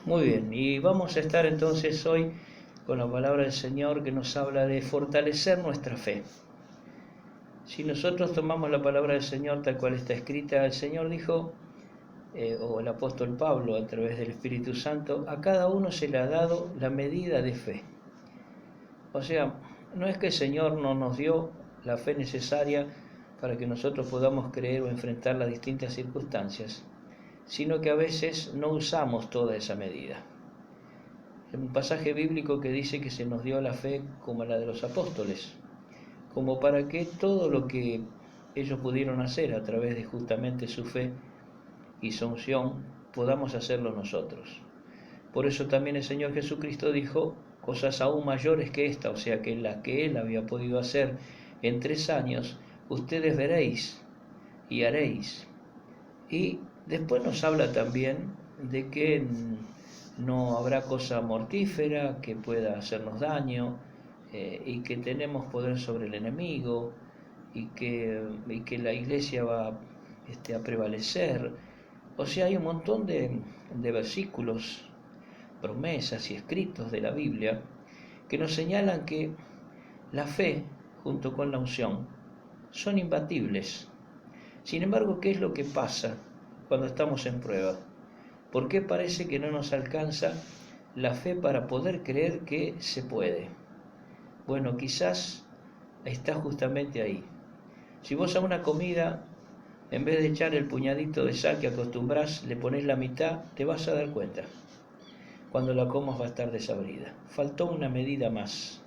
Muy bien, y vamos a estar entonces hoy con la palabra del Señor que nos habla de fortalecer nuestra fe. Si nosotros tomamos la palabra del Señor tal cual está escrita, el Señor dijo, o el apóstol Pablo a través del Espíritu Santo, a cada uno se le ha dado la medida de fe. O sea, no es que el Señor no nos dio la fe necesaria para que nosotros podamos creer o enfrentar las distintas circunstancias, sino que a veces no usamos toda esa medida. Hay un pasaje bíblico que dice que se nos dio la fe como la de los apóstoles, como para que todo lo que ellos pudieron hacer a través de justamente su fe y su unción, podamos hacerlo nosotros. Por eso también el Señor Jesucristo dijo cosas aún mayores que esta, o sea que las que Él había podido hacer en 3 años, ustedes veréis y haréis. Y después nos habla también de que no habrá cosa mortífera que pueda hacernos daño, y que tenemos poder sobre el enemigo, y que la iglesia va a prevalecer. O sea, hay un montón de versículos, promesas y escritos de la Biblia que nos señalan que la fe junto con la unción son imbatibles. Sin embargo, ¿qué es lo que pasa cuando estamos en prueba? ¿Por qué parece que no nos alcanza la fe para poder creer que se puede? Bueno, quizás está justamente ahí. Si vos a una comida, en vez de echar el puñadito de sal que acostumbrás, le ponés la mitad, te vas a dar cuenta. Cuando la comas va a estar desabrida. Faltó una medida más.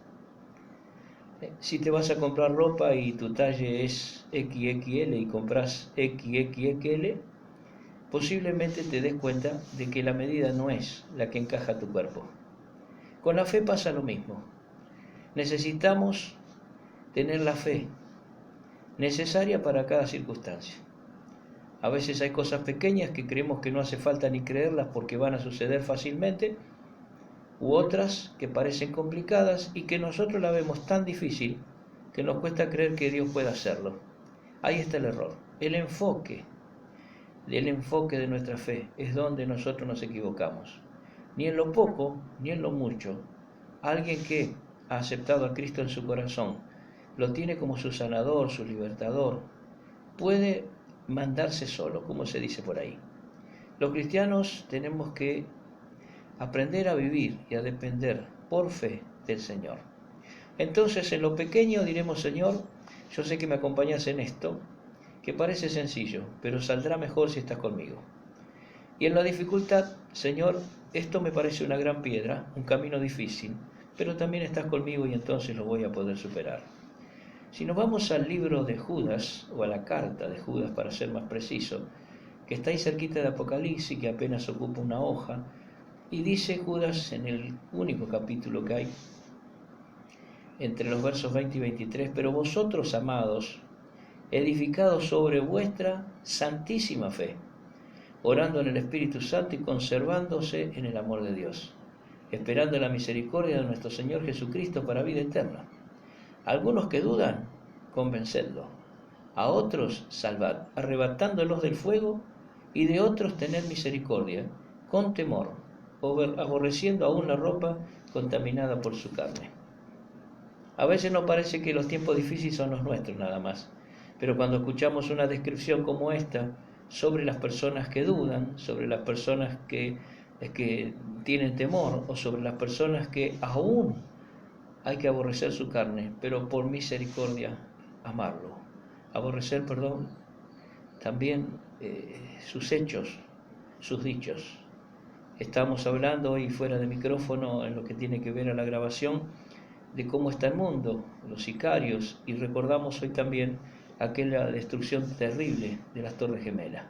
Si te vas a comprar ropa y tu talle es XXL y compras XXL, posiblemente te des cuenta de que la medida no es la que encaja a tu cuerpo. Con la fe pasa lo mismo. Necesitamos tener la fe necesaria para cada circunstancia. A veces hay cosas pequeñas que creemos que no hace falta ni creerlas porque van a suceder fácilmente, u otras que parecen complicadas y que nosotros la vemos tan difícil que nos cuesta creer que Dios pueda hacerlo. Ahí está el error. El enfoque de nuestra fe es donde nosotros nos equivocamos. Ni en lo poco, ni en lo mucho. Alguien que ha aceptado a Cristo en su corazón, lo tiene como su sanador, su libertador, puede mandarse solo, como se dice por ahí. Los cristianos tenemos que aprender a vivir y a depender por fe del Señor. Entonces, en lo pequeño diremos, Señor, yo sé que me acompañas en esto, que parece sencillo, pero saldrá mejor si estás conmigo. Y en la dificultad, Señor, esto me parece una gran piedra, un camino difícil, pero también estás conmigo y entonces lo voy a poder superar. Si nos vamos al libro de Judas, o a la carta de Judas para ser más preciso, que está ahí cerquita de Apocalipsis, que apenas ocupa una hoja, y dice Judas en el único capítulo que hay, entre los versos 20 y 23, pero vosotros, amados, edificados sobre vuestra santísima fe, orando en el Espíritu Santo y conservándose en el amor de Dios, esperando la misericordia de nuestro Señor Jesucristo para vida eterna. Algunos que dudan, convencedlos; a otros salvad, arrebatándolos del fuego, y de otros tened misericordia, con temor, aborreciendo aún la ropa contaminada por su carne. A veces nos parece que los tiempos difíciles son los nuestros nada más, pero cuando escuchamos una descripción como esta sobre las personas que dudan, sobre las personas que tienen temor, o sobre las personas que aún hay que aborrecer su carne, pero por misericordia amarlo. Aborrecer, también sus hechos, sus dichos. Estamos hablando hoy fuera de micrófono en lo que tiene que ver a la grabación de cómo está el mundo, los sicarios, y recordamos hoy también aquella destrucción terrible de las Torres Gemelas.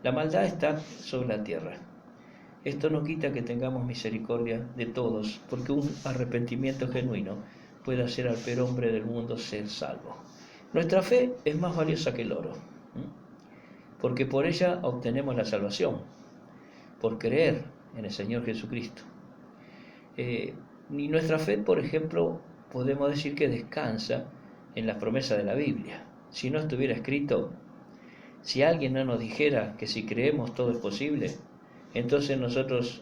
La maldad está sobre la tierra. Esto no quita que tengamos misericordia de todos, porque un arrepentimiento genuino puede hacer al peor hombre del mundo ser salvo. Nuestra fe es más valiosa que el oro, porque por ella obtenemos la salvación, por creer en el Señor Jesucristo. Y nuestra fe, por ejemplo, podemos decir que descansa en las promesas de la Biblia. Si no estuviera escrito, si alguien no nos dijera que si creemos todo es posible, entonces nosotros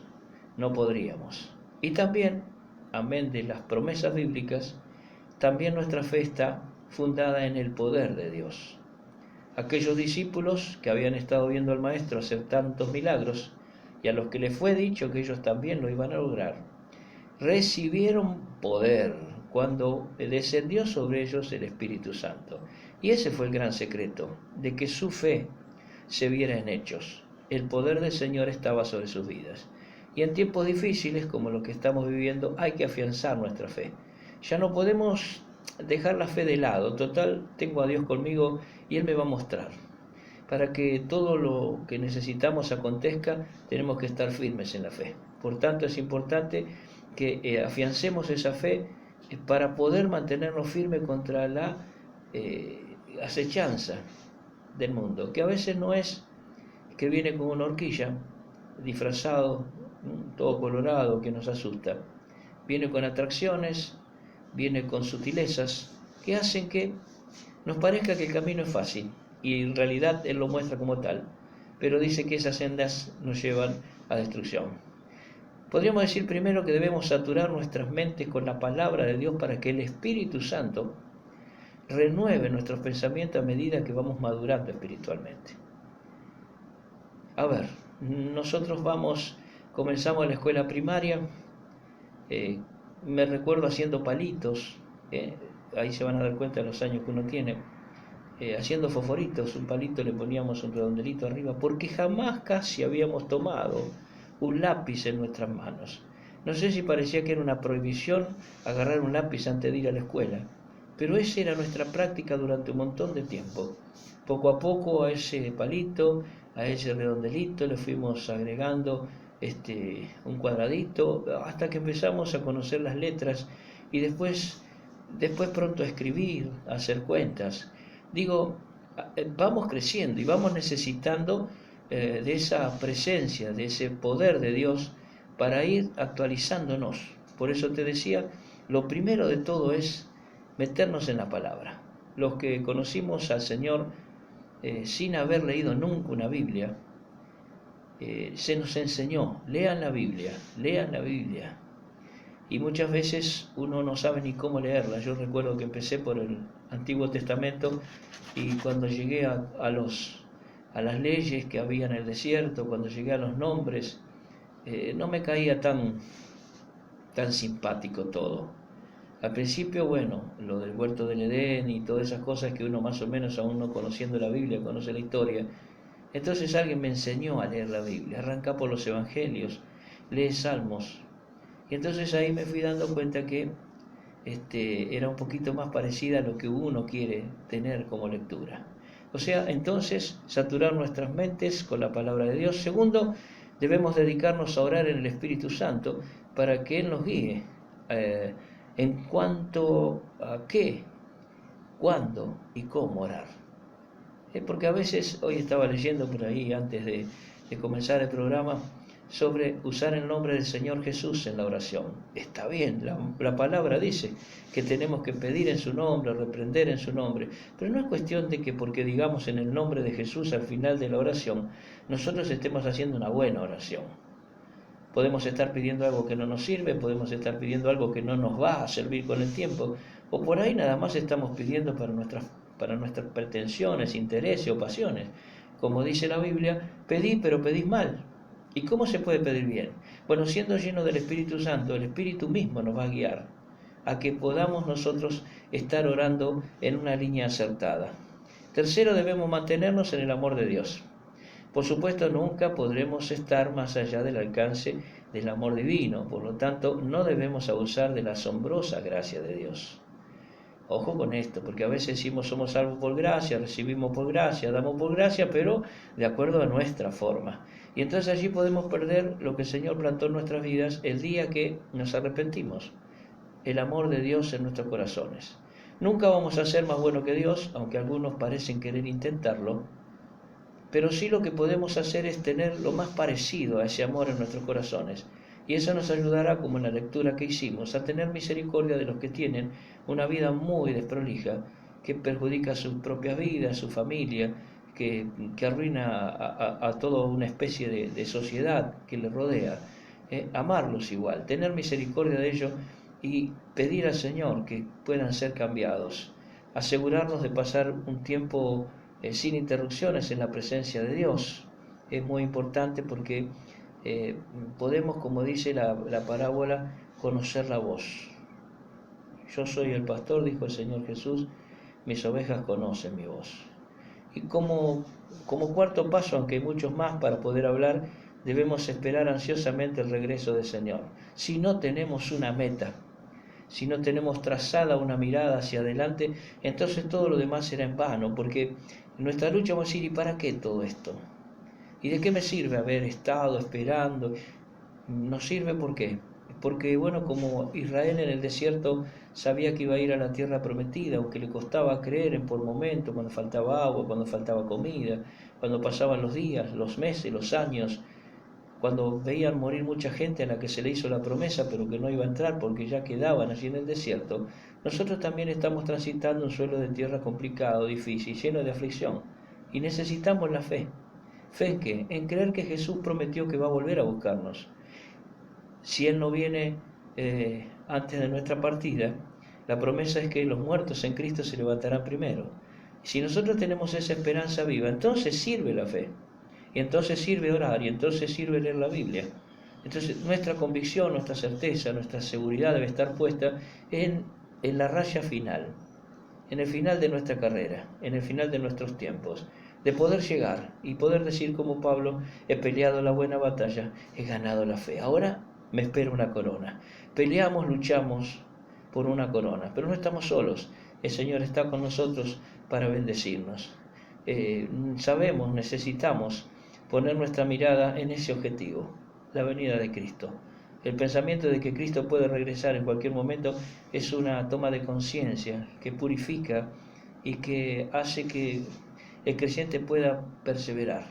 no podríamos. Y también, amén de las promesas bíblicas, también nuestra fe está fundada en el poder de Dios. Aquellos discípulos que habían estado viendo al Maestro hacer tantos milagros y a los que les fue dicho que ellos también lo iban a lograr, recibieron poder cuando descendió sobre ellos el Espíritu Santo. Y ese fue el gran secreto, de que su fe se viera en hechos. El poder del Señor estaba sobre sus vidas. Y en tiempos difíciles como los que estamos viviendo hay que afianzar nuestra fe. Ya no podemos dejar la fe de lado. Total, tengo a Dios conmigo y Él me va a mostrar. Para que todo lo que necesitamos acontezca, tenemos que estar firmes en la fe. Por tanto, es importante que afiancemos esa fe para poder mantenernos firmes contra la acechanza del mundo, que a veces no es que viene como una horquilla, disfrazado, todo colorado, que nos asusta. Viene con atracciones, viene con sutilezas que hacen que nos parezca que el camino es fácil, y en realidad Él lo muestra como tal, pero dice que esas sendas nos llevan a destrucción. Podríamos decir primero que debemos saturar nuestras mentes con la palabra de Dios para que el Espíritu Santo renueve nuestros pensamientos a medida que vamos madurando espiritualmente. A ver, nosotros comenzamos la escuela primaria, me recuerdo haciendo palitos, ahí se van a dar cuenta de los años que uno tiene, haciendo fosforitos, un palito le poníamos un redondelito arriba, porque jamás casi habíamos tomado un lápiz en nuestras manos. No sé si parecía que era una prohibición agarrar un lápiz antes de ir a la escuela, pero esa era nuestra práctica durante un montón de tiempo. Poco a poco a ese palito, a ese redondelito le fuimos agregando un cuadradito, hasta que empezamos a conocer las letras y después pronto a escribir, a hacer cuentas. Digo, vamos creciendo y vamos necesitando de esa presencia, de ese poder de Dios para ir actualizándonos. Por eso te decía, lo primero de todo es meternos en la palabra. Los que conocimos al Señor sin haber leído nunca una Biblia, se nos enseñó, lean la Biblia. Y muchas veces uno no sabe ni cómo leerla. Yo recuerdo que empecé por el Antiguo Testamento y cuando llegué a las leyes que había en el desierto, cuando llegué a los nombres, no me caía tan simpático todo. Al principio, bueno, lo del huerto del Edén y todas esas cosas que uno más o menos, aún no conociendo la Biblia, conoce la historia. Entonces alguien me enseñó a leer la Biblia. Arranca por los evangelios, lee Salmos. Y entonces ahí me fui dando cuenta que era un poquito más parecida a lo que uno quiere tener como lectura. O sea, entonces, saturar nuestras mentes con la palabra de Dios. Segundo, debemos dedicarnos a orar en el Espíritu Santo para que Él nos guíe en cuanto a qué, cuándo y cómo orar. Porque a veces, hoy estaba leyendo por ahí antes de comenzar el programa, sobre usar el nombre del Señor Jesús en la oración. Está bien, la palabra dice que tenemos que pedir en su nombre, reprender en su nombre, pero no es cuestión de que porque digamos en el nombre de Jesús al final de la oración, nosotros estemos haciendo una buena oración. Podemos estar pidiendo algo que no nos sirve, podemos estar pidiendo algo que no nos va a servir con el tiempo, o por ahí nada más estamos pidiendo para nuestras pretensiones, intereses o pasiones. Como dice la Biblia, pedí, pero pedís mal. ¿Y cómo se puede pedir bien? Bueno, siendo lleno del Espíritu Santo, el Espíritu mismo nos va a guiar a que podamos nosotros estar orando en una línea acertada. Tercero, debemos mantenernos en el amor de Dios. Por supuesto, nunca podremos estar más allá del alcance del amor divino, por lo tanto, no debemos abusar de la asombrosa gracia de Dios. Ojo con esto, porque a veces decimos somos salvos por gracia, recibimos por gracia, damos por gracia, pero de acuerdo a nuestra forma. Y entonces allí podemos perder lo que el Señor plantó en nuestras vidas el día que nos arrepentimos, el amor de Dios en nuestros corazones. Nunca vamos a ser más buenos que Dios, aunque algunos parecen querer intentarlo, pero sí lo que podemos hacer es tener lo más parecido a ese amor en nuestros corazones. Y eso nos ayudará, como en la lectura que hicimos, a tener misericordia de los que tienen una vida muy desprolija, que perjudica su propia vida, su familia, que arruina a toda una especie de sociedad que le rodea. amarlos igual, tener misericordia de ellos y pedir al Señor que puedan ser cambiados, asegurarnos de pasar un tiempo sin interrupciones en la presencia de Dios. Es muy importante porque podemos, como dice la parábola, conocer la voz. Yo soy el pastor, dijo el Señor Jesús, mis ovejas conocen mi voz. Y como cuarto paso, aunque hay muchos más para poder hablar, debemos esperar ansiosamente el regreso del Señor. Si no tenemos una meta, si no tenemos trazada una mirada hacia adelante, entonces todo lo demás será en vano, porque en nuestra lucha vamos a decir, ¿y para qué todo esto? ¿Y de qué me sirve haber estado esperando? ¿Nos sirve por qué? Porque, bueno, como Israel en el desierto sabía que iba a ir a la tierra prometida, aunque le costaba creer por momentos, cuando faltaba agua, cuando faltaba comida, cuando pasaban los días, los meses, los años, cuando veían morir mucha gente a la que se le hizo la promesa, pero que no iba a entrar porque ya quedaban allí en el desierto, nosotros también estamos transitando un suelo de tierra complicado, difícil, lleno de aflicción, y necesitamos la fe. ¿Fe en qué? En creer que Jesús prometió que va a volver a buscarnos. Si Él no viene antes de nuestra partida, la promesa es que los muertos en Cristo se levantarán primero. Si nosotros tenemos esa esperanza viva, entonces sirve la fe, y entonces sirve orar, y entonces sirve leer la Biblia. Entonces nuestra convicción, nuestra certeza, nuestra seguridad debe estar puesta en la raya final, en el final de nuestra carrera, en el final de nuestros tiempos, de poder llegar y poder decir como Pablo, he peleado la buena batalla, he ganado la fe. Ahora me espera una corona. Peleamos, luchamos por una corona, pero no estamos solos. El Señor está con nosotros para bendecirnos. Sabemos, necesitamos poner nuestra mirada en ese objetivo, la venida de Cristo. El pensamiento de que Cristo puede regresar en cualquier momento es una toma de conciencia que purifica y que hace que el creyente pueda perseverar.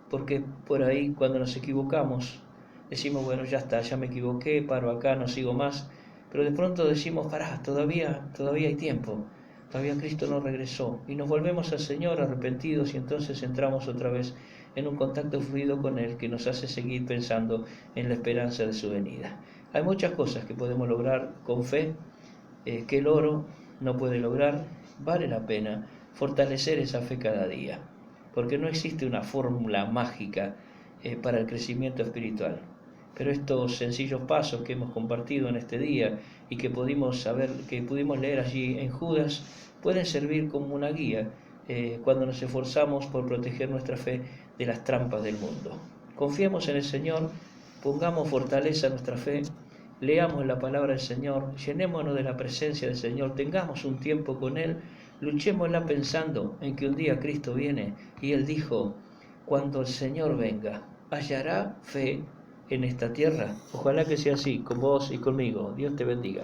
Porque por ahí cuando nos equivocamos, decimos, bueno, ya está, ya me equivoqué, paro acá, no sigo más. Pero de pronto decimos, pará, todavía hay tiempo, todavía Cristo no regresó. Y nos volvemos al Señor arrepentidos y entonces entramos otra vez en un contacto fluido con Él que nos hace seguir pensando en la esperanza de su venida. Hay muchas cosas que podemos lograr con fe, que el oro no puede lograr. Vale la pena fortalecer esa fe cada día, porque no existe una fórmula mágica para el crecimiento espiritual. Pero estos sencillos pasos que hemos compartido en este día y que pudimos leer allí en Judas, pueden servir como una guía cuando nos esforzamos por proteger nuestra fe de las trampas del mundo. Confiemos en el Señor, pongamos fortaleza a nuestra fe, leamos la palabra del Señor, llenémonos de la presencia del Señor, tengamos un tiempo con Él, luchémosla pensando en que un día Cristo viene y Él dijo, cuando el Señor venga, ¿hallará fe en esta tierra? Ojalá que sea así, con vos y conmigo. Dios te bendiga.